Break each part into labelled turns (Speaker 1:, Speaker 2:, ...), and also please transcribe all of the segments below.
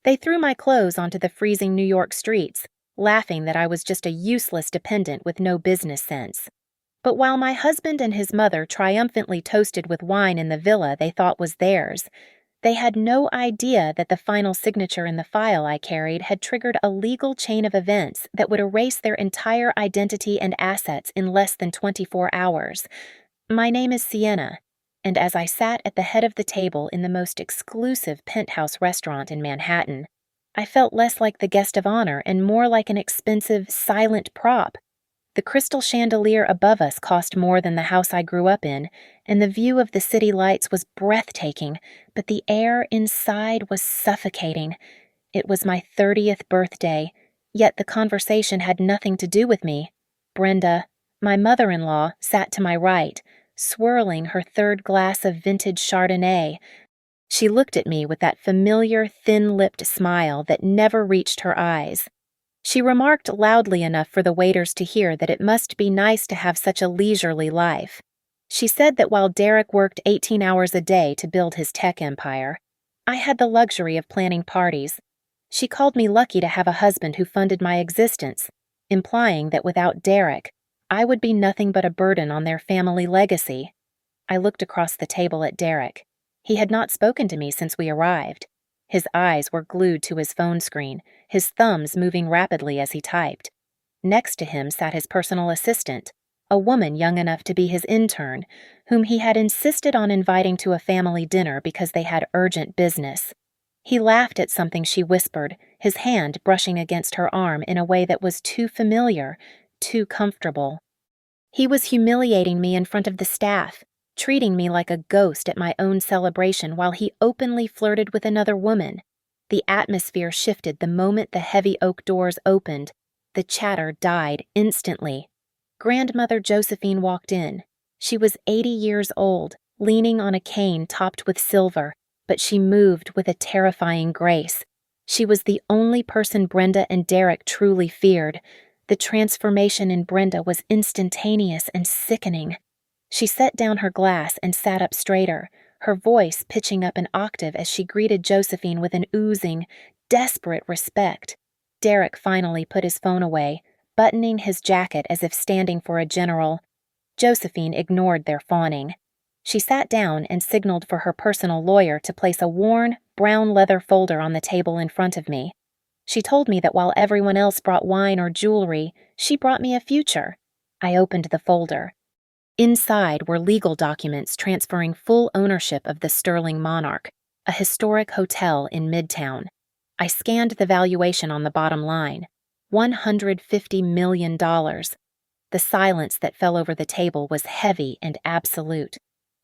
Speaker 1: They threw my clothes onto the freezing New York streets, laughing that I was just a useless dependent with no business sense. But while my husband and his mother triumphantly toasted with wine in the villa they thought was theirs, they had no idea that the final signature in the file I carried had triggered a legal chain of events that would erase their entire identity and assets in less than 24 hours. My name is Sienna, and as I sat at the head of the table in the most exclusive penthouse restaurant in Manhattan, I felt less like the guest of honor and more like an expensive, silent prop. The crystal chandelier above us cost more than the house I grew up in, and the view of the city lights was breathtaking, but the air inside was suffocating. It was my 30th birthday, yet the conversation had nothing to do with me. Brenda, my mother-in-law, sat to my right, swirling her third glass of vintage Chardonnay. She looked at me with that familiar, thin-lipped smile that never reached her eyes. She remarked loudly enough for the waiters to hear that it must be nice to have such a leisurely life. She said that while Derek worked 18 hours a day to build his tech empire, I had the luxury of planning parties. She called me lucky to have a husband who funded my existence, implying that without Derek, I would be nothing but a burden on their family legacy. I looked across the table at Derek. He had not spoken to me since we arrived. His eyes were glued to his phone screen, his thumbs moving rapidly as he typed. Next to him sat his personal assistant, a woman young enough to be his intern, whom he had insisted on inviting to a family dinner because they had urgent business. He laughed at something she whispered, his hand brushing against her arm in a way that was too familiar, too comfortable. He was humiliating me in front of the staff, treating me like a ghost at my own celebration while he openly flirted with another woman. The atmosphere shifted the moment the heavy oak doors opened. The chatter died instantly. Grandmother Josephine walked in. She was 80 years old, leaning on a cane topped with silver, but she moved with a terrifying grace. She was the only person Brenda and Derek truly feared. The transformation in Brenda was instantaneous and sickening. She set down her glass and sat up straighter, her voice pitching up an octave as she greeted Josephine with an oozing, desperate respect. Derek finally put his phone away, buttoning his jacket as if standing for a general. Josephine ignored their fawning. She sat down and signaled for her personal lawyer to place a worn, brown leather folder on the table in front of me. She told me that while everyone else brought wine or jewelry, she brought me a future. I opened the folder. Inside were legal documents transferring full ownership of the Sterling Monarch, a historic hotel in Midtown. I scanned the valuation on the bottom line, $150 million. The silence that fell over the table was heavy and absolute.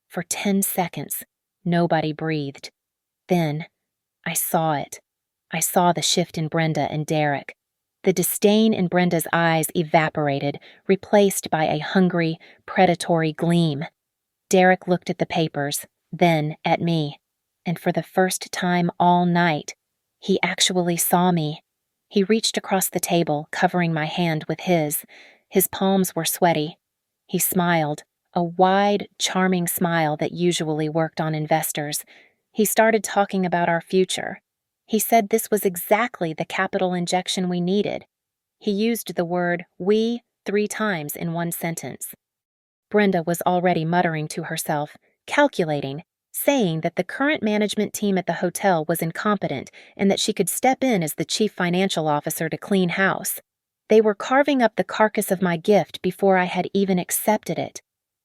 Speaker 1: For 10 seconds, nobody breathed. Then, I saw it. I saw the shift in Brenda and Derek. The disdain in Brenda's eyes evaporated, replaced by a hungry, predatory gleam. Derek looked at the papers, then at me, and for the first time all night, he actually saw me. He reached across the table, covering my hand with his. His palms were sweaty. He smiled, a wide, charming smile that usually worked on investors. He started talking about our future. He said this was exactly the capital injection we needed. He used the word "we" 3 times in one sentence. Brenda was already muttering to herself, calculating, saying that the current management team at the hotel was incompetent and that she could step in as the chief financial officer to clean house. They were carving up the carcass of my gift before I had even accepted it.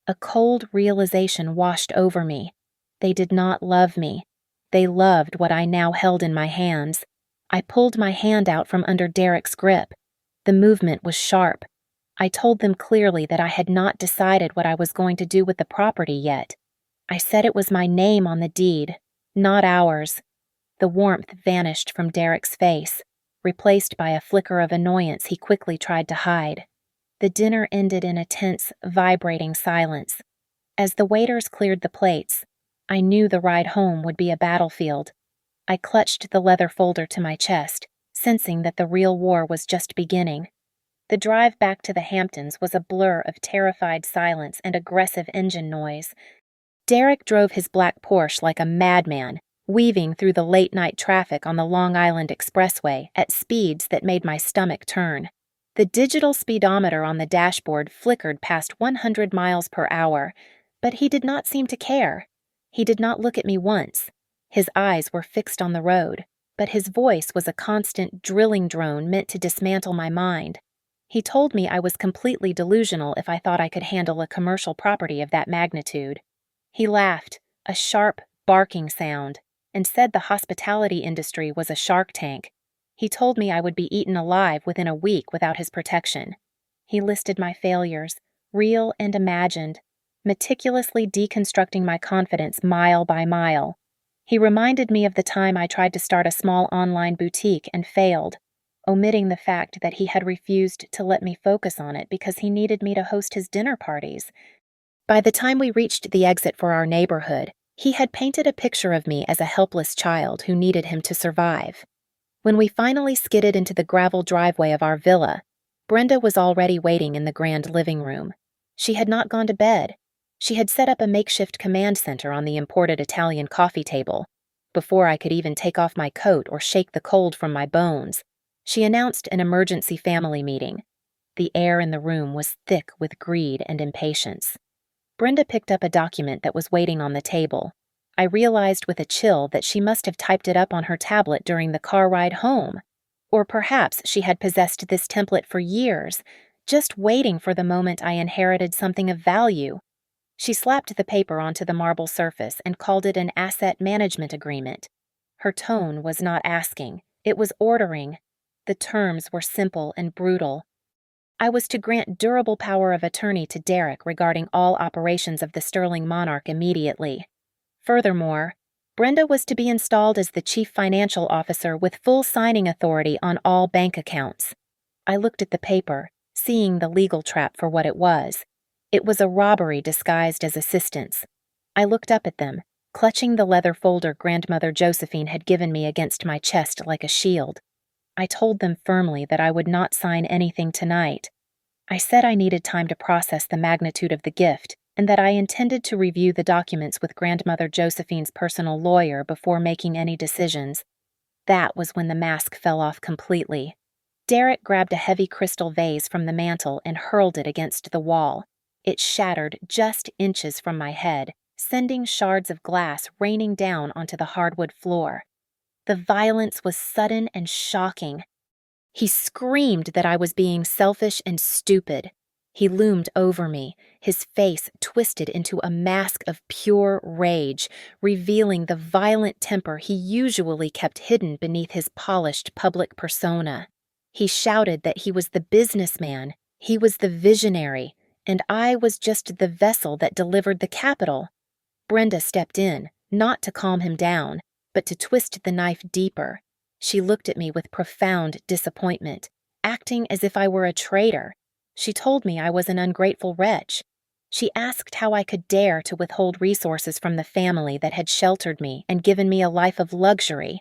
Speaker 1: A cold realization washed over me. They did not love me. They loved what I now held in my hands. I pulled my hand out from under Derek's grip. The movement was sharp. I told them clearly that I had not decided what I was going to do with the property yet. I said it was my name on the deed, not ours. The warmth vanished from Derek's face, replaced by a flicker of annoyance he quickly tried to hide. The dinner ended in a tense, vibrating silence. As the waiters cleared the plates, I knew the ride home would be a battlefield. I clutched the leather folder to my chest, sensing that the real war was just beginning. The drive back to the Hamptons was a blur of terrified silence and aggressive engine noise. Derek drove his black Porsche like a madman, weaving through the late-night traffic on the Long Island Expressway at speeds that made my stomach turn. The digital speedometer on the dashboard flickered past 100 miles per hour, but he did not seem to care. He did not look at me once. His eyes were fixed on the road, but his voice was a constant drilling drone meant to dismantle my mind. He told me I was completely delusional if I thought I could handle a commercial property of that magnitude. He laughed, a sharp, barking sound, and said the hospitality industry was a shark tank. He told me I would be eaten alive within a week without his protection. He listed my failures, real and imagined, meticulously deconstructing my confidence mile by mile. He reminded me of the time I tried to start a small online boutique and failed, omitting the fact that he had refused to let me focus on it because he needed me to host his dinner parties. By the time we reached the exit for our neighborhood, he had painted a picture of me as a helpless child who needed him to survive. When we finally skidded into the gravel driveway of our villa, Brenda was already waiting in the grand living room. She had not gone to bed. She had set up a makeshift command center on the imported Italian coffee table. Before I could even take off my coat or shake the cold from my bones, she announced an emergency family meeting. The air in the room was thick with greed and impatience. Brenda picked up a document that was waiting on the table. I realized with a chill that she must have typed it up on her tablet during the car ride home. Or perhaps she had possessed this template for years, just waiting for the moment I inherited something of value. She slapped the paper onto the marble surface and called it an asset management agreement. Her tone was not asking, it was ordering. The terms were simple and brutal. I was to grant durable power of attorney to Derek regarding all operations of the Sterling Monarch immediately. Furthermore, Brenda was to be installed as the chief financial officer with full signing authority on all bank accounts. I looked at the paper, seeing the legal trap for what it was. It was a robbery disguised as assistance. I looked up at them, clutching the leather folder Grandmother Josephine had given me against my chest like a shield. I told them firmly that I would not sign anything tonight. I said I needed time to process the magnitude of the gift, and that I intended to review the documents with Grandmother Josephine's personal lawyer before making any decisions. That was when the mask fell off completely. Derek grabbed a heavy crystal vase from the mantel and hurled it against the wall. It shattered just inches from my head, sending shards of glass raining down onto the hardwood floor. The violence was sudden and shocking. He screamed that I was being selfish and stupid. He loomed over me, his face twisted into a mask of pure rage, revealing the violent temper he usually kept hidden beneath his polished public persona. He shouted that he was the businessman, he was the visionary, and I was just the vessel that delivered the capital. Brenda stepped in, not to calm him down, but to twist the knife deeper. She looked at me with profound disappointment, acting as if I were a traitor. She told me I was an ungrateful wretch. She asked how I could dare to withhold resources from the family that had sheltered me and given me a life of luxury.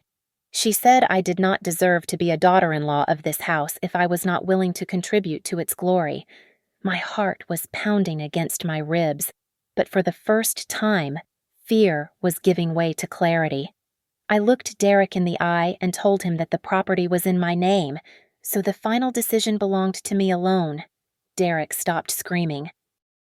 Speaker 1: She said I did not deserve to be a daughter-in-law of this house if I was not willing to contribute to its glory. My heart was pounding against my ribs, but for the first time, fear was giving way to clarity. I looked Derek in the eye and told him that the property was in my name, so the final decision belonged to me alone. Derek stopped screaming.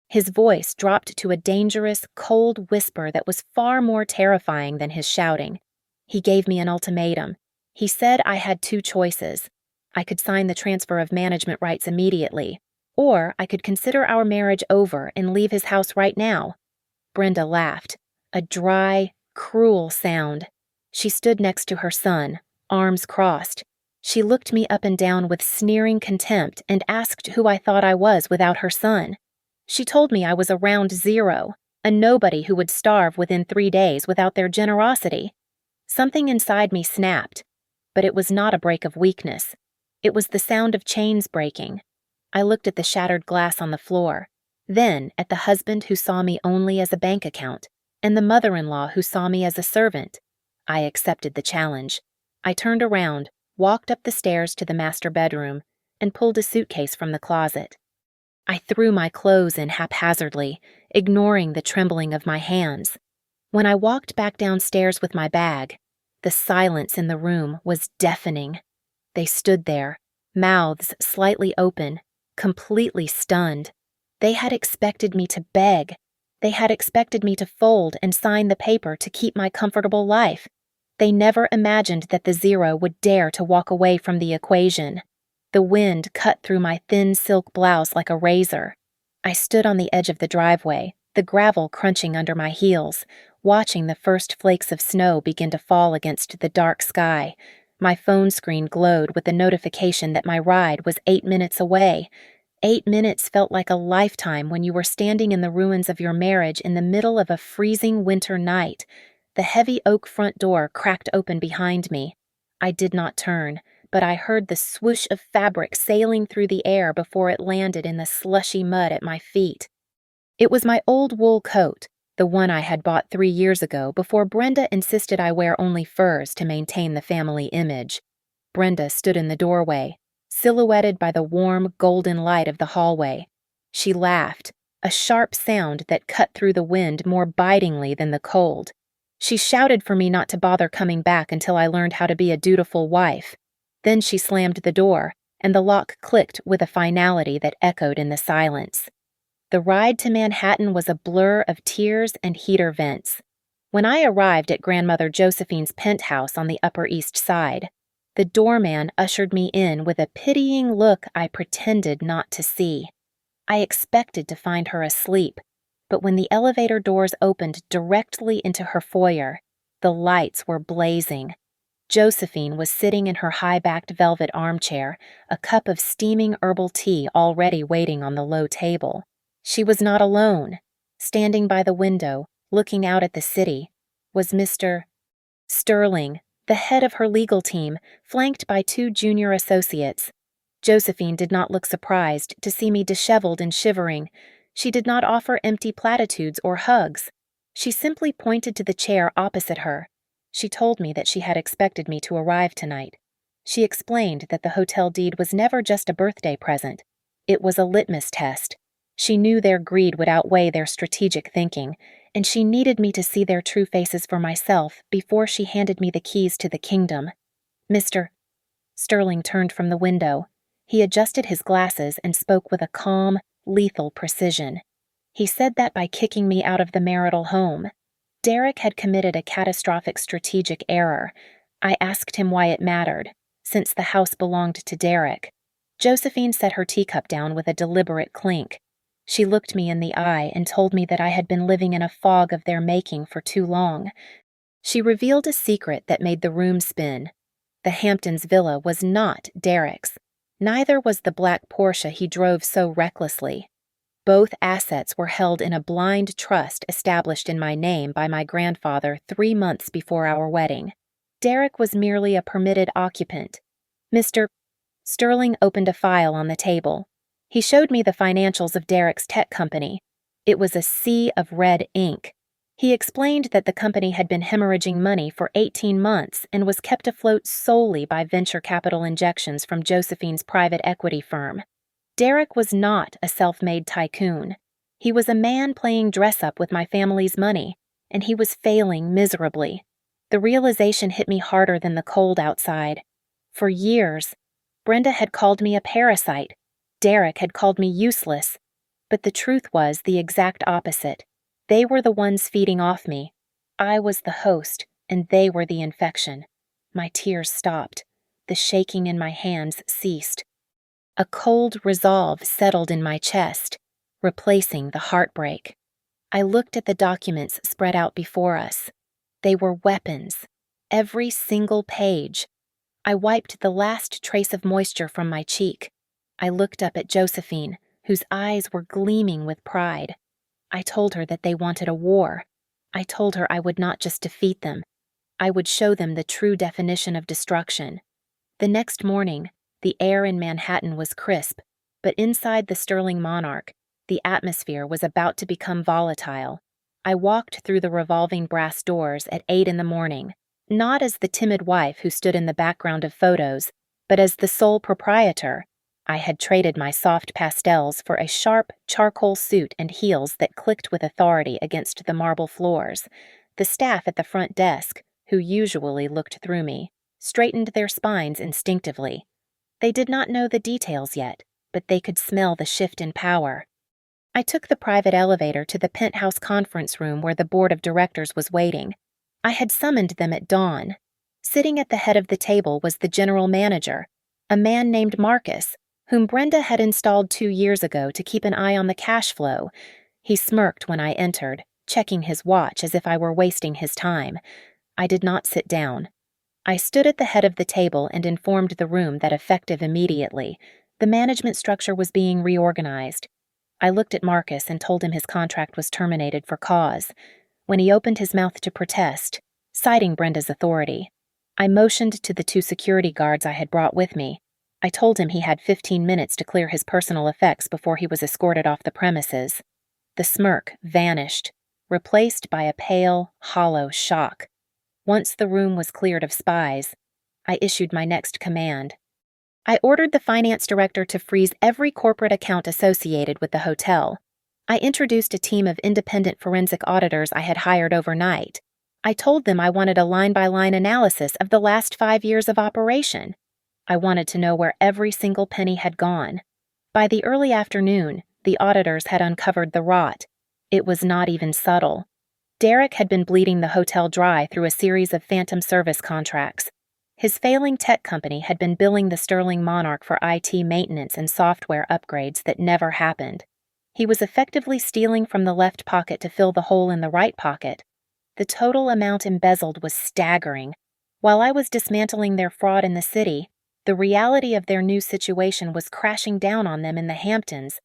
Speaker 1: His voice dropped to a dangerous, cold whisper that was far more terrifying than his shouting. He gave me an ultimatum. He said I had two choices. I could sign the transfer of management rights immediately, or I could consider our marriage over and leave his house right now. Brenda laughed, a dry, cruel sound. She stood next to her son, arms crossed. She looked me up and down with sneering contempt and asked who I thought I was without her son. She told me I was a round zero, a nobody who would starve within 3 days without their generosity. Something inside me snapped, but it was not a break of weakness. It was the sound of chains breaking. I looked at the shattered glass on the floor, then at the husband who saw me only as a bank account, and the mother-in-law who saw me as a servant. I accepted the challenge. I turned around, walked up the stairs to the master bedroom, and pulled a suitcase from the closet. I threw my clothes in haphazardly, ignoring the trembling of my hands. When I walked back downstairs with my bag, the silence in the room was deafening. They stood there, mouths slightly open, completely stunned. They had expected me to beg. They had expected me to fold and sign the paper to keep my comfortable life. They never imagined that the zero would dare to walk away from the equation. The wind cut through my thin silk blouse like a razor. I stood on the edge of the driveway, the gravel crunching under my heels, watching the first flakes of snow begin to fall against the dark sky. My phone screen glowed with the notification that my ride was 8 minutes away. 8 minutes felt like a lifetime when you were standing in the ruins of your marriage in the middle of a freezing winter night. The heavy oak front door cracked open behind me. I did not turn, but I heard the swoosh of fabric sailing through the air before it landed in the slushy mud at my feet. It was my old wool coat, the one I had bought 3 years ago before Brenda insisted I wear only furs to maintain the family image. Brenda stood in the doorway, silhouetted by the warm, golden light of the hallway. She laughed, a sharp sound that cut through the wind more bitingly than the cold. She shouted for me not to bother coming back until I learned how to be a dutiful wife. Then she slammed the door, and the lock clicked with a finality that echoed in the silence. The ride to Manhattan was a blur of tears and heater vents. When I arrived at Grandmother Josephine's penthouse on the Upper East Side, the doorman ushered me in with a pitying look I pretended not to see. I expected to find her asleep, but when the elevator doors opened directly into her foyer, the lights were blazing. Josephine was sitting in her high-backed velvet armchair, a cup of steaming herbal tea already waiting on the low table. She was not alone. Standing by the window, looking out at the city, was Mr. Sterling, the head of her legal team, flanked by 2 junior associates. Josephine did not look surprised to see me disheveled and shivering. She did not offer empty platitudes or hugs. She simply pointed to the chair opposite her. She told me that she had expected me to arrive tonight. She explained that the hotel deed was never just a birthday present. It was a litmus test. She knew their greed would outweigh their strategic thinking, and she needed me to see their true faces for myself before she handed me the keys to the kingdom. Mr. Sterling turned from the window. He adjusted his glasses and spoke with a calm, lethal precision. He said that by kicking me out of the marital home. Derek had committed a catastrophic strategic error. I asked him why it mattered, since the house belonged to Derek. Josephine set her teacup down with a deliberate clink. She looked me in the eye and told me that I had been living in a fog of their making for too long. She revealed a secret that made the room spin. The Hamptons villa was not Derek's. Neither was the black Porsche he drove so recklessly. Both assets were held in a blind trust established in my name by my grandfather 3 months before our wedding. Derek was merely a permitted occupant. Mr. Sterling opened a file on the table. He showed me the financials of Derek's tech company. It was a sea of red ink. He explained that the company had been hemorrhaging money for 18 months and was kept afloat solely by venture capital injections from Josephine's private equity firm. Derek was not a self-made tycoon. He was a man playing dress-up with my family's money, and he was failing miserably. The realization hit me harder than the cold outside. For years, Brenda had called me a parasite. Derek had called me useless. But the truth was the exact opposite. They were the ones feeding off me. I was the host, and they were the infection. My tears stopped. The shaking in my hands ceased. A cold resolve settled in my chest, replacing the heartbreak. I looked at the documents spread out before us. They were weapons, every single page. I wiped the last trace of moisture from my cheek. I looked up at Josephine, whose eyes were gleaming with pride. I told her that they wanted a war. I told her I would not just defeat them. I would show them the true definition of destruction. The next morning, the air in Manhattan was crisp, but inside the Sterling Monarch, the atmosphere was about to become volatile. I walked through the revolving brass doors at 8 in the morning, not as the timid wife who stood in the background of photos, but as the sole proprietor. I had traded my soft pastels for a sharp charcoal suit and heels that clicked with authority against the marble floors. The staff at the front desk, who usually looked through me, straightened their spines instinctively. They did not know the details yet, but they could smell the shift in power. I took the private elevator to the penthouse conference room where the board of directors was waiting. I had summoned them at dawn. Sitting at the head of the table was the general manager, a man named Marcus, whom Brenda had installed 2 years ago to keep an eye on the cash flow. He smirked when I entered, checking his watch as if I were wasting his time. I did not sit down. I stood at the head of the table and informed the room that effective immediately, the management structure was being reorganized. I looked at Marcus and told him his contract was terminated for cause. When he opened his mouth to protest, citing Brenda's authority, I motioned to the 2 security guards I had brought with me. I told him he had 15 minutes to clear his personal effects before he was escorted off the premises. The smirk vanished, replaced by a pale, hollow shock. Once the room was cleared of spies, I issued my next command. I ordered the finance director to freeze every corporate account associated with the hotel. I introduced a team of independent forensic auditors I had hired overnight. I told them I wanted a line-by-line analysis of the last 5 years of operation. I wanted to know where every single penny had gone. By the early afternoon, the auditors had uncovered the rot. It was not even subtle. Derek had been bleeding the hotel dry through a series of phantom service contracts. His failing tech company had been billing the Sterling Monarch for IT maintenance and software upgrades that never happened. He was effectively stealing from the left pocket to fill the hole in the right pocket. The total amount embezzled was staggering. While I was dismantling their fraud in the city, the reality of their new situation was crashing down on them in the Hamptons.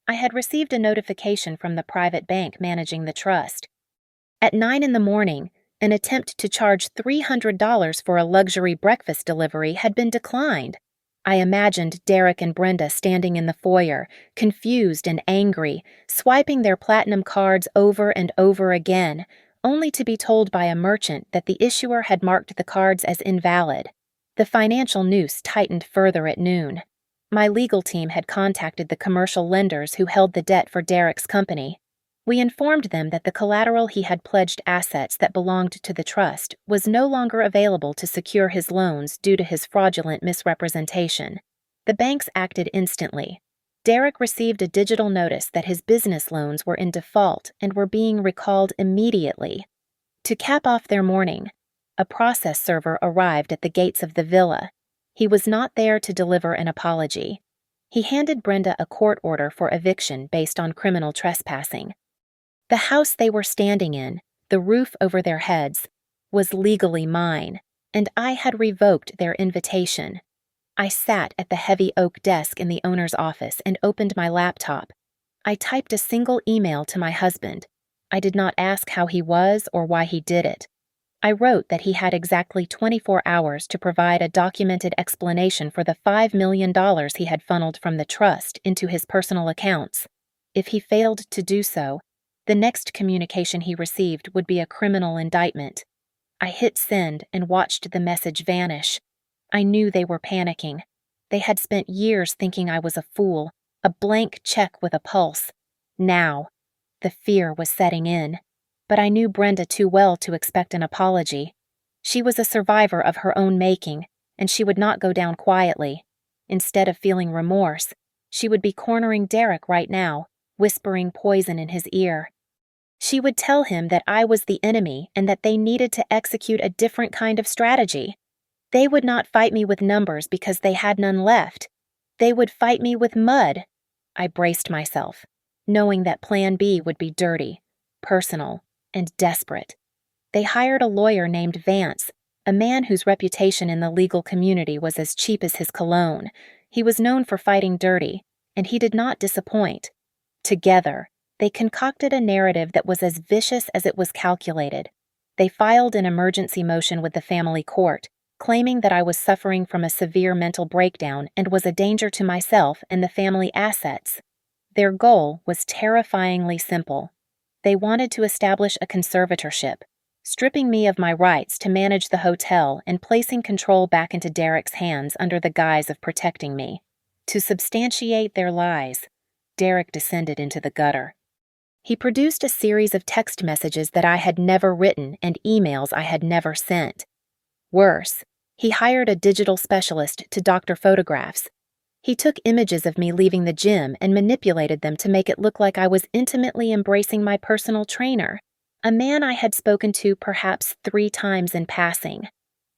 Speaker 1: I had received a notification from the private bank managing the trust. At 9 in the morning, an attempt to charge $300 for a luxury breakfast delivery had been declined. I imagined Derek and Brenda standing in the foyer, confused and angry, swiping their platinum cards over and over again, only to be told by a merchant that the issuer had marked the cards as invalid. The financial noose tightened further at noon. My legal team had contacted the commercial lenders who held the debt for Derek's company. We informed them that the collateral he had pledged assets that belonged to the trust was no longer available to secure his loans due to his fraudulent misrepresentation. The banks acted instantly. Derek received a digital notice that his business loans were in default and were being recalled immediately. To cap off their morning, a process server arrived at the gates of the villa. He was not there to deliver an apology. He handed Brenda a court order for eviction based on criminal trespassing. The house they were standing in, the roof over their heads, was legally mine, and I had revoked their invitation. I sat at the heavy oak desk in the owner's office and opened my laptop. I typed a single email to my husband. I did not ask how he was or why he did it. I wrote that he had exactly 24 hours to provide a documented explanation for the $5 million he had funneled from the trust into his personal accounts. If he failed to do so, the next communication he received would be a criminal indictment. I hit send and watched the message vanish. I knew they were panicking. They had spent years thinking I was a fool, a blank check with a pulse. Now, the fear was setting in. But I knew Brenda too well to expect an apology. She was a survivor of her own making, and she would not go down quietly. Instead of feeling remorse, she would be cornering Derek right now, whispering poison in his ear. She would tell him that I was the enemy and that they needed to execute a different kind of strategy. They would not fight me with numbers because they had none left. They would fight me with mud. I braced myself, knowing that Plan B would be dirty, personal, and desperate. They hired a lawyer named Vance, a man whose reputation in the legal community was as cheap as his cologne. He was known for fighting dirty, and he did not disappoint. Together, they concocted a narrative that was as vicious as it was calculated. They filed an emergency motion with the family court, claiming that I was suffering from a severe mental breakdown and was a danger to myself and the family assets. Their goal was terrifyingly simple. They wanted to establish a conservatorship, stripping me of my rights to manage the hotel and placing control back into Derek's hands under the guise of protecting me. To substantiate their lies, Derek descended into the gutter. He produced a series of text messages that I had never written and emails I had never sent. Worse, he hired a digital specialist to doctor photographs. He took images of me leaving the gym and manipulated them to make it look like I was intimately embracing my personal trainer, a man I had spoken to perhaps 3 times in passing.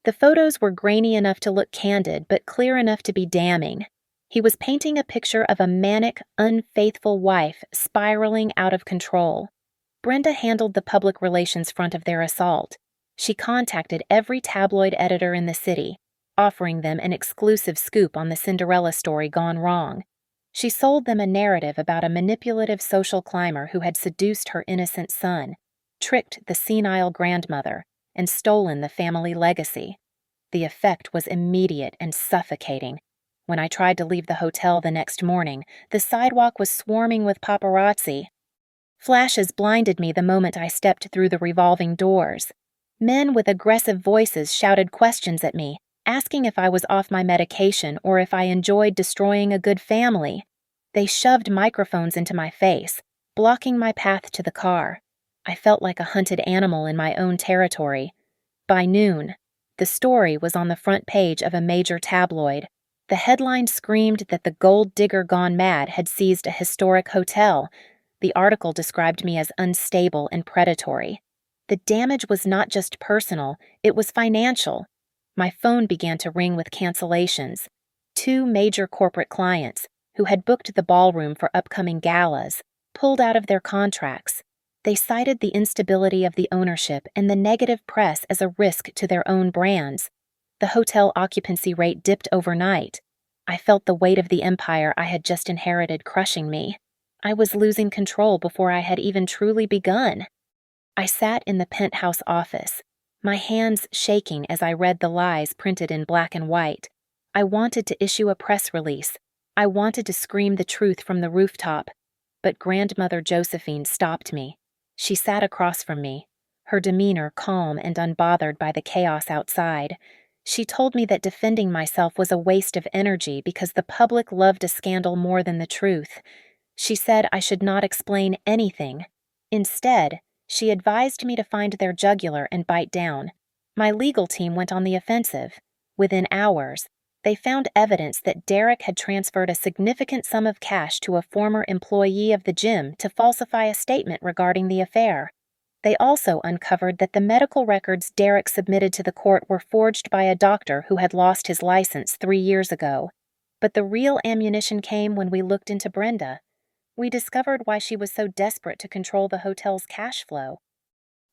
Speaker 1: The photos were grainy enough to look candid, but clear enough to be damning. He was painting a picture of a manic, unfaithful wife spiraling out of control. Brenda handled the public relations front of their assault. She contacted every tabloid editor in the city, offering them an exclusive scoop on the Cinderella story gone wrong. She sold them a narrative about a manipulative social climber who had seduced her innocent son, tricked the senile grandmother, and stolen the family legacy. The effect was immediate and suffocating. When I tried to leave the hotel the next morning, the sidewalk was swarming with paparazzi. Flashes blinded me the moment I stepped through the revolving doors. Men with aggressive voices shouted questions at me, asking if I was off my medication or if I enjoyed destroying a good family. They shoved microphones into my face, blocking my path to the car. I felt like a hunted animal in my own territory. By noon, the story was on the front page of a major tabloid. The headline screamed that the gold digger gone mad had seized a historic hotel. The article described me as unstable and predatory. The damage was not just personal, it was financial. My phone began to ring with cancellations. 2 major corporate clients, who had booked the ballroom for upcoming galas, pulled out of their contracts. They cited the instability of the ownership and the negative press as a risk to their own brands. The hotel occupancy rate dipped overnight. I felt the weight of the empire I had just inherited crushing me. I was losing control before I had even truly begun. I sat in the penthouse office, my hands shaking as I read the lies printed in black and white. I wanted to issue a press release. I wanted to scream the truth from the rooftop. But Grandmother Josephine stopped me. She sat across from me, her demeanor calm and unbothered by the chaos outside. She told me that defending myself was a waste of energy because the public loved a scandal more than the truth. She said I should not explain anything. Instead, she advised me to find their jugular and bite down. My legal team went on the offensive. Within hours, they found evidence that Derek had transferred a significant sum of cash to a former employee of the gym to falsify a statement regarding the affair. They also uncovered that the medical records Derek submitted to the court were forged by a doctor who had lost his license 3 years ago. But the real ammunition came when we looked into Brenda. We discovered why she was so desperate to control the hotel's cash flow.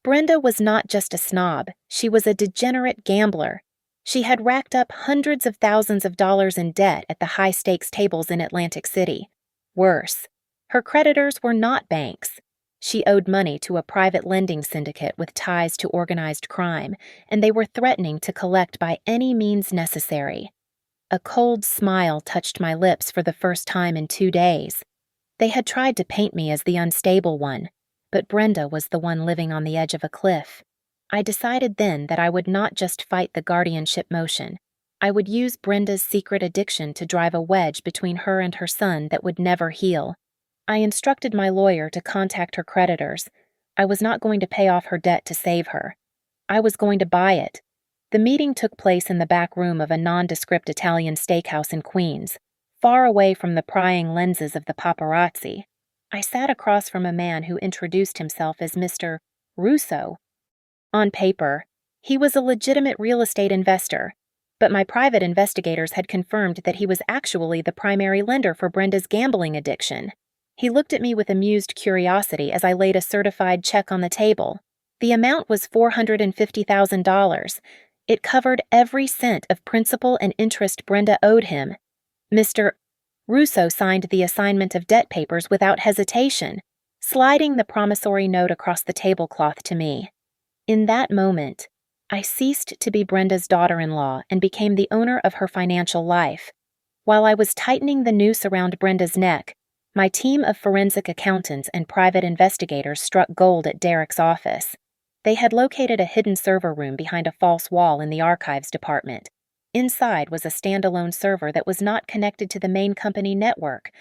Speaker 1: Brenda was not just a snob, she was a degenerate gambler. She had racked up hundreds of thousands of dollars in debt at the high-stakes tables in Atlantic City. Worse, her creditors were not banks. She owed money to a private lending syndicate with ties to organized crime, and they were threatening to collect by any means necessary. A cold smile touched my lips for the first time in 2 days. They had tried to paint me as the unstable one, but Brenda was the one living on the edge of a cliff. I decided then that I would not just fight the guardianship motion. I would use Brenda's secret addiction to drive a wedge between her and her son that would never heal. I instructed my lawyer to contact her creditors. I was not going to pay off her debt to save her. I was going to buy it. The meeting took place in the back room of a nondescript Italian steakhouse in Queens, far away from the prying lenses of the paparazzi. I sat across from a man who introduced himself as Mr. Russo. On paper, he was a legitimate real estate investor, but my private investigators had confirmed that he was actually the primary lender for Brenda's gambling addiction. He looked at me with amused curiosity as I laid a certified check on the table. The amount was $450,000. It covered every cent of principal and interest Brenda owed him. Mr. Russo signed the assignment of debt papers without hesitation, sliding the promissory note across the tablecloth to me. In that moment, I ceased to be Brenda's daughter-in-law and became the owner of her financial life. While I was tightening the noose around Brenda's neck, my team of forensic accountants and private investigators struck gold at Derek's office. They had located a hidden server room behind a false wall in the archives department. Inside was a standalone server that was not connected to the main company network.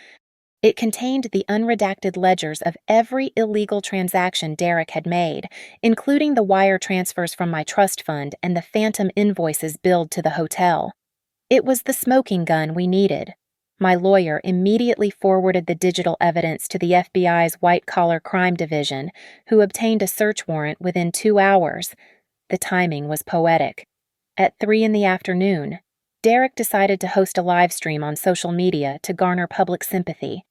Speaker 1: It contained the unredacted ledgers of every illegal transaction Derek had made, including the wire transfers from my trust fund and the phantom invoices billed to the hotel. It was the smoking gun we needed. My lawyer immediately forwarded the digital evidence to the FBI's white-collar crime division, who obtained a search warrant within 2 hours. The timing was poetic. At 3 in the afternoon, Derek decided to host a live stream on social media to garner public sympathy.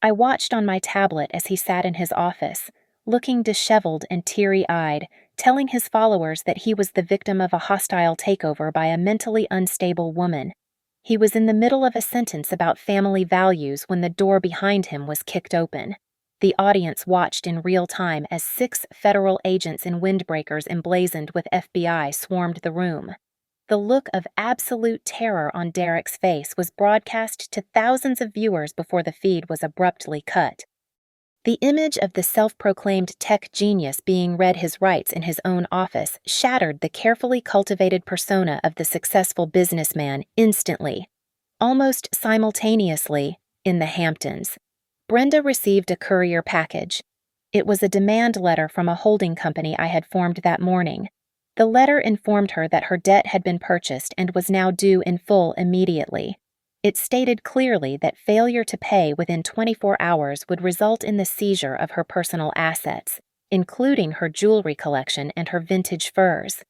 Speaker 1: I watched on my tablet as he sat in his office, looking disheveled and teary-eyed, telling his followers that he was the victim of a hostile takeover by a mentally unstable woman. He was in the middle of a sentence about family values when the door behind him was kicked open. The audience watched in real time as 6 federal agents in windbreakers emblazoned with FBI swarmed the room. The look of absolute terror on Derek's face was broadcast to thousands of viewers before the feed was abruptly cut. The image of the self-proclaimed tech genius being read his rights in his own office shattered the carefully cultivated persona of the successful businessman instantly. Almost simultaneously, in the Hamptons, Brenda received a courier package. It was a demand letter from a holding company I had formed that morning. The letter informed her that her debt had been purchased and was now due in full immediately. It stated clearly that failure to pay within 24 hours would result in the seizure of her personal assets, including her jewelry collection and her vintage furs.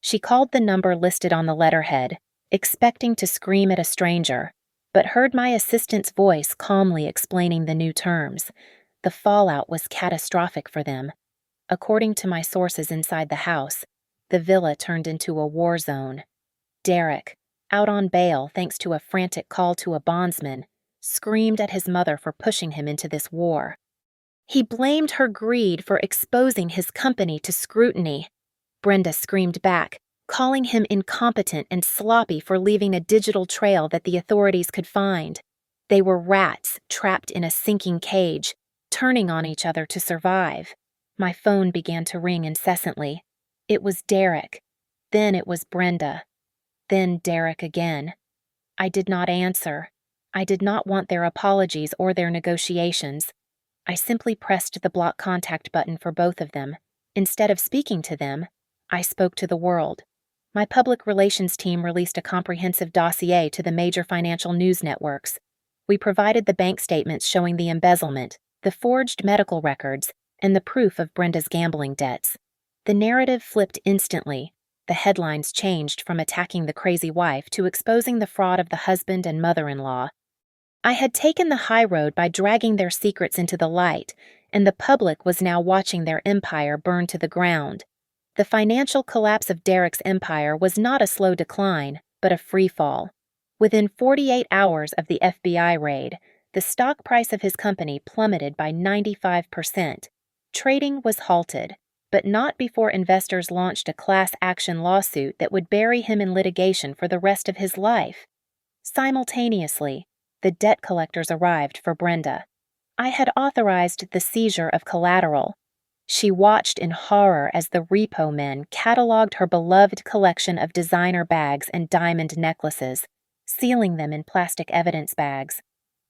Speaker 1: She called the number listed on the letterhead, expecting to scream at a stranger, but heard my assistant's voice calmly explaining the new terms. The fallout was catastrophic for them. According to my sources inside the house, the villa turned into a war zone. Derek, out on bail thanks to a frantic call to a bondsman, screamed at his mother for pushing him into this war. He blamed her greed for exposing his company to scrutiny. Brenda screamed back, calling him incompetent and sloppy for leaving a digital trail that the authorities could find. They were rats trapped in a sinking cage, turning on each other to survive. My phone began to ring incessantly. It was Derek. Then it was Brenda. Then Derek again. I did not answer. I did not want their apologies or their negotiations. I simply pressed the block contact button for both of them. Instead of speaking to them, I spoke to the world. My public relations team released a comprehensive dossier to the major financial news networks. We provided the bank statements showing the embezzlement, the forged medical records, and the proof of Brenda's gambling debts. The narrative flipped instantly. The headlines changed from attacking the crazy wife to exposing the fraud of the husband and mother-in-law. I had taken the high road by dragging their secrets into the light, and the public was now watching their empire burn to the ground. The financial collapse of Derek's empire was not a slow decline, but a free fall. Within 48 hours of the FBI raid, the stock price of his company plummeted by 95%. Trading was halted, but not before investors launched a class action lawsuit that would bury him in litigation for the rest of his life. Simultaneously, the debt collectors arrived for Brenda. I had authorized the seizure of collateral. She watched in horror as the repo men cataloged her beloved collection of designer bags and diamond necklaces, sealing them in plastic evidence bags.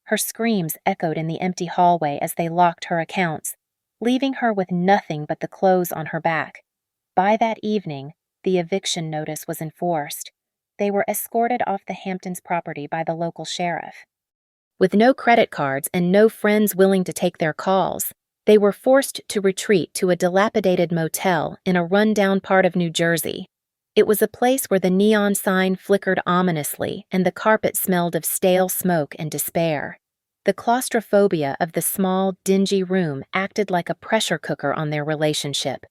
Speaker 1: Her screams echoed in the empty hallway as they locked her accounts, leaving her with nothing but the clothes on her back. By that evening, the eviction notice was enforced. They were escorted off the Hamptons property by the local sheriff. With no credit cards and no friends willing to take their calls, they were forced to retreat to a dilapidated motel in a run-down part of New Jersey. It was a place where the neon sign flickered ominously and the carpet smelled of stale smoke and despair. The claustrophobia of the small, dingy room acted like a pressure cooker on their relationship.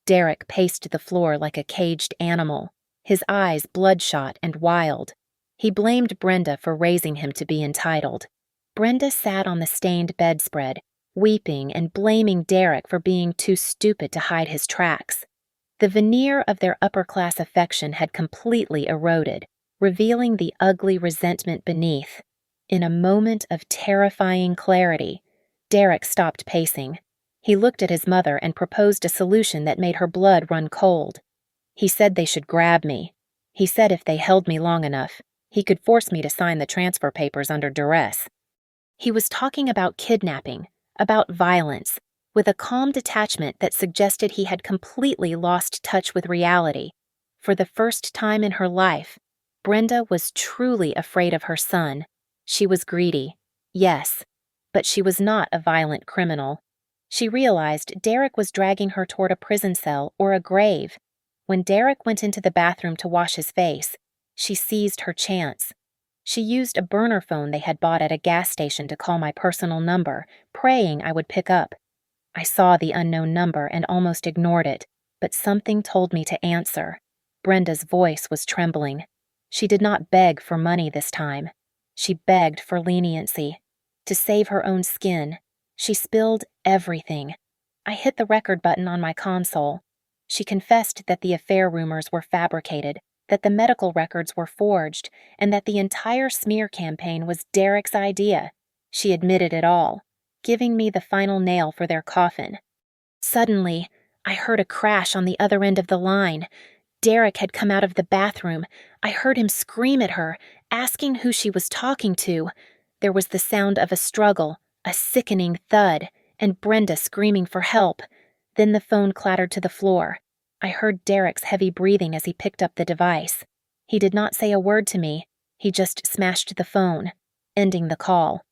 Speaker 1: Derek paced the floor like a caged animal, his eyes bloodshot and wild. He blamed Brenda for raising him to be entitled. Brenda sat on the stained bedspread, weeping and blaming Derek for being too stupid to hide his tracks. The veneer of their upper-class affection had completely eroded, revealing the ugly resentment beneath. In a moment of terrifying clarity, Derek stopped pacing. He looked at his mother and proposed a solution that made her blood run cold. He said they should grab me. He said if they held me long enough, he could force me to sign the transfer papers under duress. He was talking about kidnapping, about violence, with a calm detachment that suggested he had completely lost touch with reality. For the first time in her life, Brenda was truly afraid of her son. She was greedy, yes, but she was not a violent criminal. She realized Derek was dragging her toward a prison cell or a grave. When Derek went into the bathroom to wash his face, she seized her chance. She used a burner phone they had bought at a gas station to call my personal number, praying I would pick up. I saw the unknown number and almost ignored it, but something told me to answer. Brenda's voice was trembling. She did not beg for money this time. She begged for leniency. To save her own skin, she spilled everything. I hit the record button on my console. She confessed that the affair rumors were fabricated, that the medical records were forged, and that the entire smear campaign was Derek's idea. She admitted it all, giving me the final nail for their coffin. Suddenly, I heard a crash on the other end of the line. Derek had come out of the bathroom. I heard him scream at her, asking who she was talking to. There was the sound of a struggle, a sickening thud, and Brenda screaming for help. Then the phone clattered to the floor. I heard Derek's heavy breathing as he picked up the device. He did not say a word to me. He just smashed the phone, ending the call.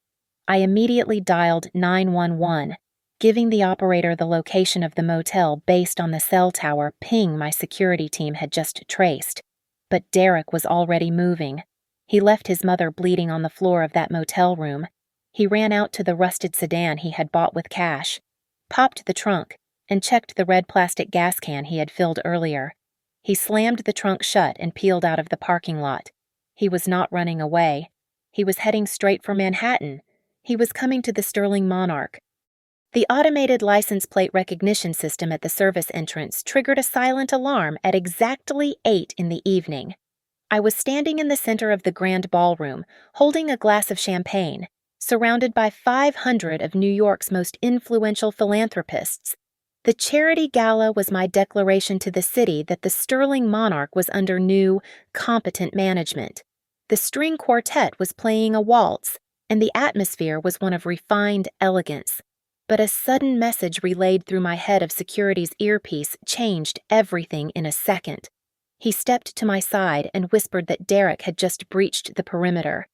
Speaker 1: I immediately dialed 911, giving the operator the location of the motel based on the cell tower ping my security team had just traced. But Derek was already moving. He left his mother bleeding on the floor of that motel room. He ran out to the rusted sedan he had bought with cash, popped the trunk, and checked the red plastic gas can he had filled earlier. He slammed the trunk shut and peeled out of the parking lot. He was not running away. He was heading straight for Manhattan. He was coming to the Sterling Monarch. The automated license plate recognition system at the service entrance triggered a silent alarm at exactly 8 in the evening. I was standing in the center of the grand ballroom, holding a glass of champagne, surrounded by 500 of New York's most influential philanthropists. The charity gala was my declaration to the city that the Sterling Monarch was under new, competent management. The string quartet was playing a waltz, and the atmosphere was one of refined elegance. But a sudden message relayed through my head of security's earpiece changed everything in a second. He stepped to my side and whispered that Derek had just breached the perimeter.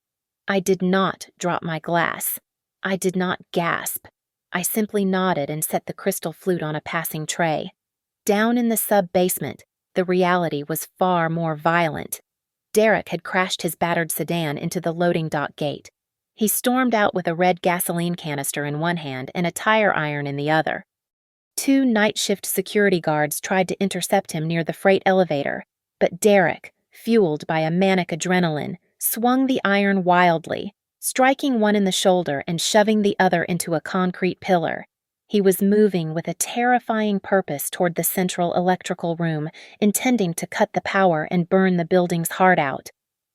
Speaker 1: I did not drop my glass. I did not gasp. I simply nodded and set the crystal flute on a passing tray. Down in the sub-basement, the reality was far more violent. Derek had crashed his battered sedan into the loading dock gate. He stormed out with a red gasoline canister in one hand and a tire iron in the other. 2 night shift security guards tried to intercept him near the freight elevator, but Derek, fueled by a manic adrenaline, swung the iron wildly, striking one in the shoulder and shoving the other into a concrete pillar. He was moving with a terrifying purpose toward the central electrical room, intending to cut the power and burn the building's heart out.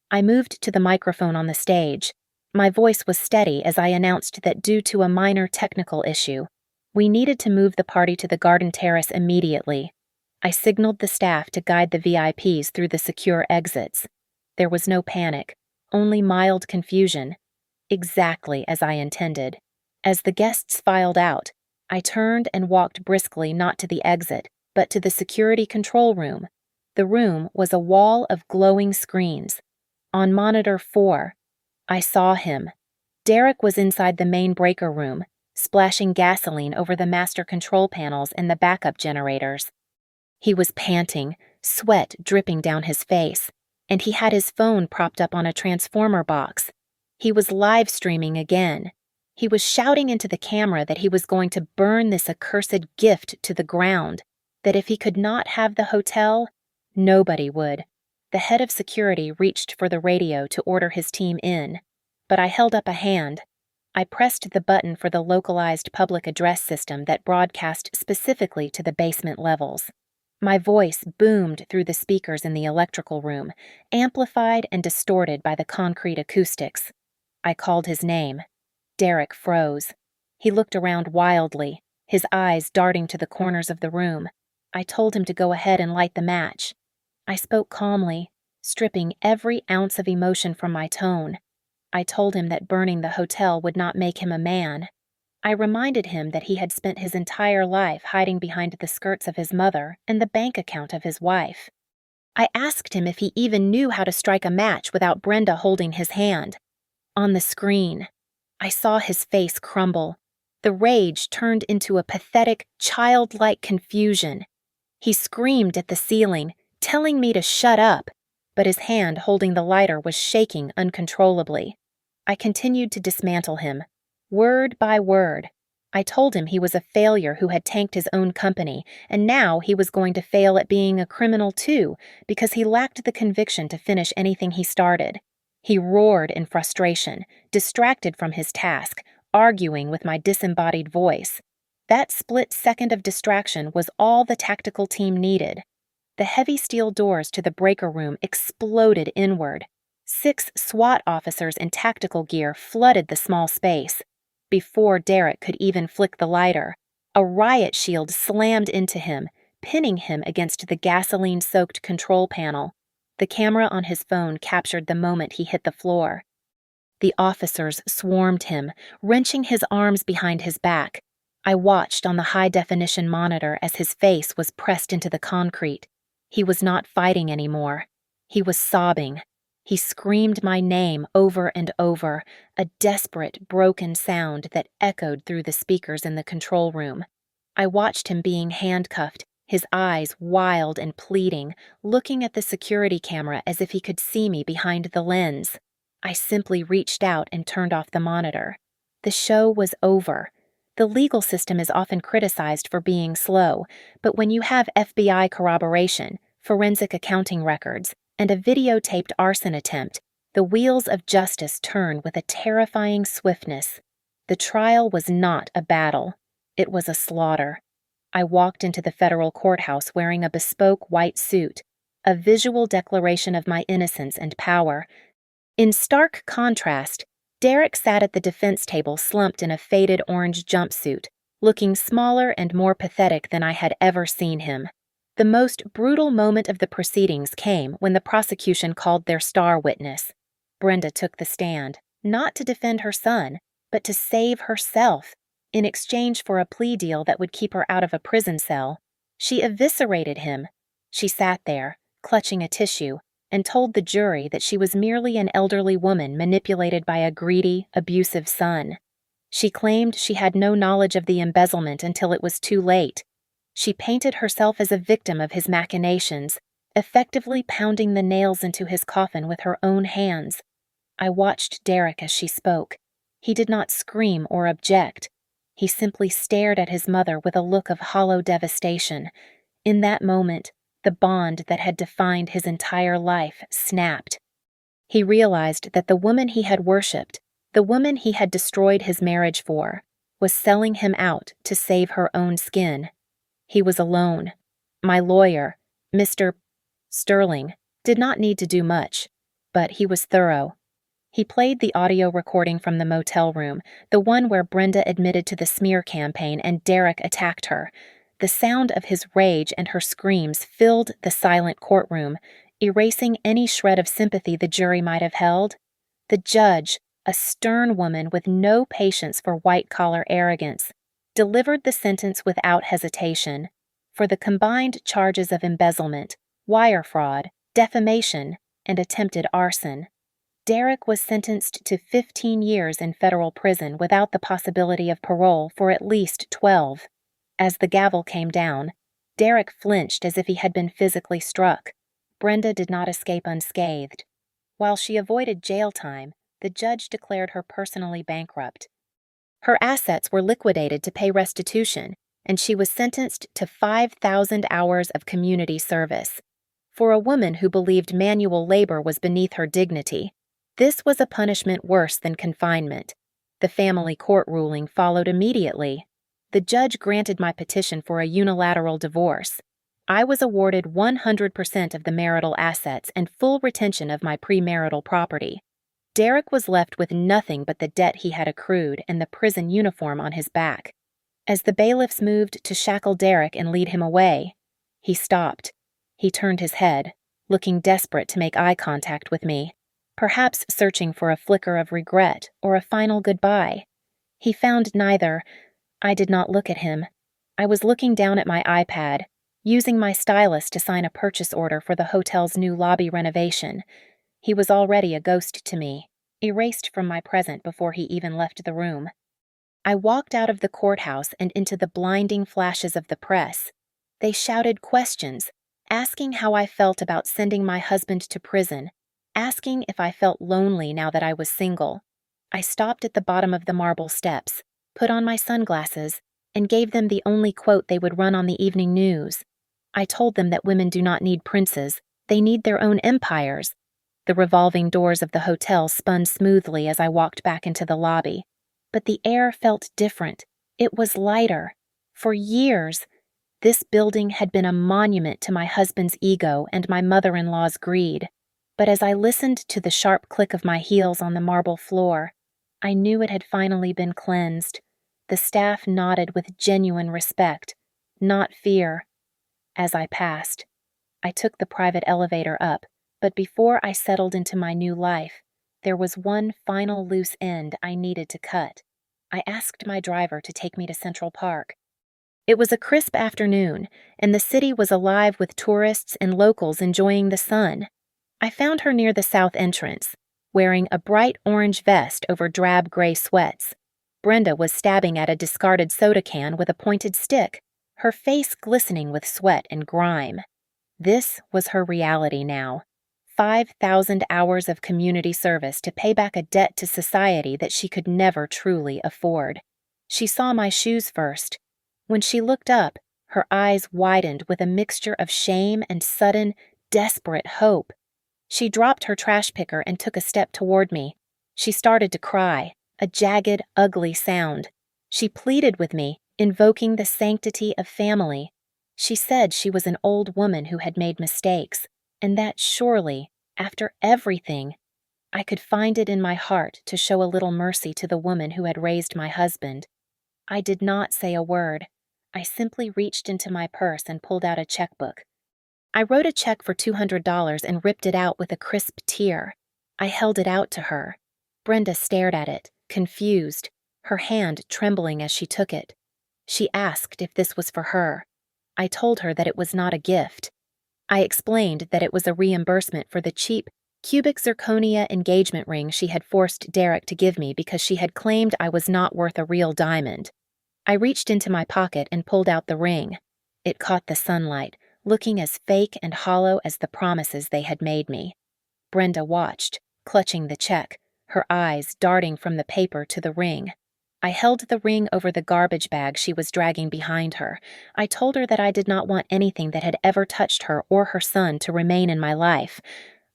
Speaker 1: I moved to the microphone on the stage. My voice was steady as I announced that due to a minor technical issue, we needed to move the party to the garden terrace immediately. I signaled the staff to guide the VIPs through the secure exits. There was no panic, only mild confusion. Exactly as I intended. As the guests filed out, I turned and walked briskly not to the exit, but to the security control room. The room was a wall of glowing screens. On monitor 4, I saw him. Derek was inside the main breaker room, splashing gasoline over the master control panels and the backup generators. He was panting, sweat dripping down his face, and he had his phone propped up on a transformer box. He was live streaming again. He was shouting into the camera that he was going to burn this accursed gift to the ground, that if he could not have the hotel, nobody would. The head of security reached for the radio to order his team in, but I held up a hand. I pressed the button for the localized public address system that broadcast specifically to the basement levels. My voice boomed through the speakers in the electrical room, amplified and distorted by the concrete acoustics. I called his name. Derek froze. He looked around wildly, his eyes darting to the corners of the room. I told him to go ahead and light the match. I spoke calmly, stripping every ounce of emotion from my tone. I told him that burning the hotel would not make him a man. I reminded him that he had spent his entire life hiding behind the skirts of his mother and the bank account of his wife. I asked him if he even knew how to strike a match without Brenda holding his hand. On the screen, I saw his face crumble. The rage turned into a pathetic, childlike confusion. He screamed at the ceiling, telling me to shut up, but his hand holding the lighter was shaking uncontrollably. I continued to dismantle him, word by word. I told him he was a failure who had tanked his own company, and now he was going to fail at being a criminal too, because he lacked the conviction to finish anything he started. He roared in frustration, distracted from his task, arguing with my disembodied voice. That split second of distraction was all the tactical team needed. The heavy steel doors to the breaker room exploded inward. 6 SWAT officers in tactical gear flooded the small space. Before Derek could even flick the lighter, a riot shield slammed into him, pinning him against the gasoline-soaked control panel. The camera on his phone captured the moment he hit the floor. The officers swarmed him, wrenching his arms behind his back. I watched on the high-definition monitor as his face was pressed into the concrete. He was not fighting anymore. He was sobbing. He screamed my name over and over, a desperate, broken sound that echoed through the speakers in the control room. I watched him being handcuffed, his eyes wild and pleading, looking at the security camera as if he could see me behind the lens. I simply reached out and turned off the monitor. The show was over. The legal system is often criticized for being slow, but when you have FBI corroboration, forensic accounting records, and a videotaped arson attempt, the wheels of justice turn with a terrifying swiftness. The trial was not a battle. It was a slaughter. I walked into the federal courthouse wearing a bespoke white suit, a visual declaration of my innocence and power. In stark contrast, Derek sat at the defense table slumped in a faded orange jumpsuit, looking smaller and more pathetic than I had ever seen him. The most brutal moment of the proceedings came when the prosecution called their star witness. Brenda took the stand, not to defend her son, but to save herself, in exchange for a plea deal that would keep her out of a prison cell. She eviscerated him. She sat there, clutching a tissue, and told the jury that she was merely an elderly woman manipulated by a greedy, abusive son. She claimed she had no knowledge of the embezzlement until it was too late. She painted herself as a victim of his machinations, effectively pounding the nails into his coffin with her own hands. I watched Derek as she spoke. He did not scream or object. He simply stared at his mother with a look of hollow devastation. In that moment, the bond that had defined his entire life snapped. He realized that the woman he had worshipped, the woman he had destroyed his marriage for, was selling him out to save her own skin. He was alone. My lawyer, Mr. Sterling, did not need to do much, but he was thorough. He played the audio recording from the motel room, the one where Brenda admitted to the smear campaign and Derek attacked her. The sound of his rage and her screams filled the silent courtroom, erasing any shred of sympathy the jury might have held. The judge, a stern woman with no patience for white-collar arrogance, delivered the sentence without hesitation. For the combined charges of embezzlement, wire fraud, defamation, and attempted arson, Derek was sentenced to 15 years in federal prison without the possibility of parole for at least 12. As the gavel came down, Derek flinched as if he had been physically struck. Brenda did not escape unscathed. While she avoided jail time, the judge declared her personally bankrupt. Her assets were liquidated to pay restitution, and she was sentenced to 5,000 hours of community service. For a woman who believed manual labor was beneath her dignity, this was a punishment worse than confinement. The family court ruling followed immediately. The judge granted my petition for a unilateral divorce. I was awarded 100% of the marital assets and full retention of my premarital property. Derek was left with nothing but the debt he had accrued and the prison uniform on his back. As the bailiffs moved to shackle Derek and lead him away, he stopped. He turned his head, looking desperate to make eye contact with me. perhaps searching for a flicker of regret or a final goodbye. He found neither. I did not look at him. I was looking down at my iPad, using my stylus to sign a purchase order for the hotel's new lobby renovation. He was already a ghost to me, erased from my present before he even left the room. I walked out of the courthouse and into the blinding flashes of the press. They shouted questions, asking how I felt about sending my husband to prison, asking if I felt lonely now that I was single. I stopped at the bottom of the marble steps, put on my sunglasses, and gave them the only quote they would run on the evening news. I told them that women do not need princes, they need their own empires. The revolving doors of the hotel spun smoothly as I walked back into the lobby. But the air felt different. It was lighter. For years, this building had been a monument to my husband's ego and my mother-in-law's greed. But as I listened to the sharp click of my heels on the marble floor, I knew it had finally been cleansed. The staff nodded with genuine respect, not fear. As I passed, I took the private elevator up, but before I settled into my new life, there was one final loose end I needed to cut. I asked my driver to take me to Central Park. It was a crisp afternoon, and the city was alive with tourists and locals enjoying the sun. I found her near the south entrance, wearing a bright orange vest over drab gray sweats. Brenda was stabbing at a discarded soda can with a pointed stick, her face glistening with sweat and grime. This was her reality now. 5,000 hours of community service to pay back a debt to society that she could never truly afford. She saw my shoes first. When she looked up, her eyes widened with a mixture of shame and sudden, desperate hope. She dropped her trash picker and took a step toward me. She started to cry, a jagged, ugly sound. She pleaded with me, invoking the sanctity of family. She said she was an old woman who had made mistakes, and that surely, after everything, I could find it in my heart to show a little mercy to the woman who had raised my husband. I did not say a word. I simply reached into my purse and pulled out a checkbook. I wrote a check for $200 and ripped it out with a crisp tear. I held it out to her. Brenda stared at it, confused, her hand trembling as she took it. She asked if this was for her. I told her that it was not a gift. I explained that it was a reimbursement for the cheap, cubic zirconia engagement ring she had forced Derek to give me because she had claimed I was not worth a real diamond. I reached into my pocket and pulled out the ring. It caught the sunlight, looking as fake and hollow as the promises they had made me. Brenda watched, clutching the check, her eyes darting from the paper to the ring. I held the ring over the garbage bag she was dragging behind her. I told her that I did not want anything that had ever touched her or her son to remain in my life.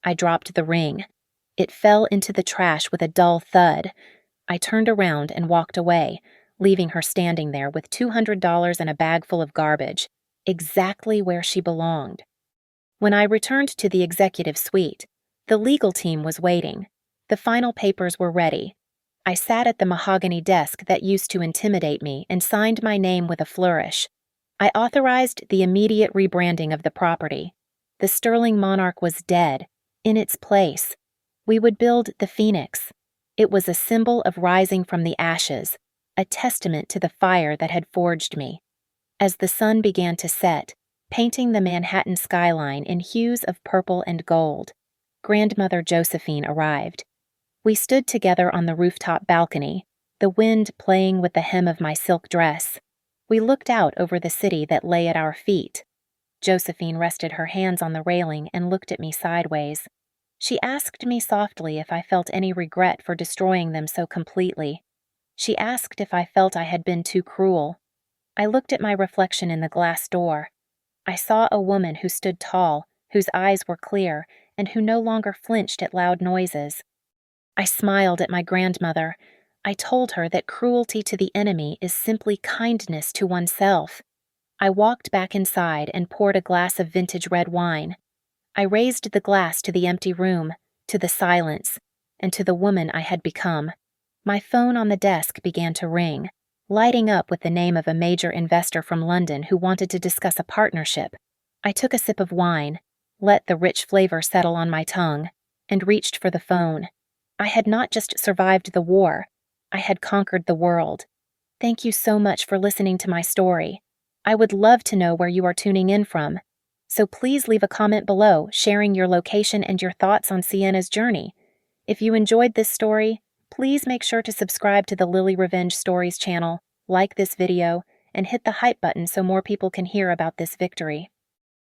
Speaker 1: I dropped the ring. It fell into the trash with a dull thud. I turned around and walked away, leaving her standing there with $200 and a bag full of garbage, exactly where she belonged. When I returned to the executive suite, the legal team was waiting. The final papers were ready. I sat at the mahogany desk that used to intimidate me and signed my name with a flourish. I authorized the immediate rebranding of the property. The sterling monarch was dead. In its place, we would build the phoenix. It was a symbol of rising from the ashes, a testament to the fire that had forged me. As the sun began to set, painting the Manhattan skyline in hues of purple and gold, Grandmother Josephine arrived. We stood together on the rooftop balcony, the wind playing with the hem of my silk dress. We looked out over the city that lay at our feet. Josephine rested her hands on the railing and looked at me sideways. She asked me softly if I felt any regret for destroying them so completely. She asked if I felt I had been too cruel. I looked at my reflection in the glass door. I saw a woman who stood tall, whose eyes were clear, and who no longer flinched at loud noises. I smiled at my grandmother. I told her that cruelty to the enemy is simply kindness to oneself. I walked back inside and poured a glass of vintage red wine. I raised the glass to the empty room, to the silence, and to the woman I had become. My phone on the desk began to ring, lighting up with the name of a major investor from London who wanted to discuss a partnership. I took a sip of wine, let the rich flavor settle on my tongue. and reached for the phone. I had not just survived the war, I had conquered the world. Thank you so much for listening to my story. I would love to know where you are tuning in from. So please leave a comment below sharing your location and your thoughts on Sienna's journey. If you enjoyed this story, please make sure to subscribe to the Lily Revenge Stories channel, like this video, and hit the hype button so more people can hear about this victory.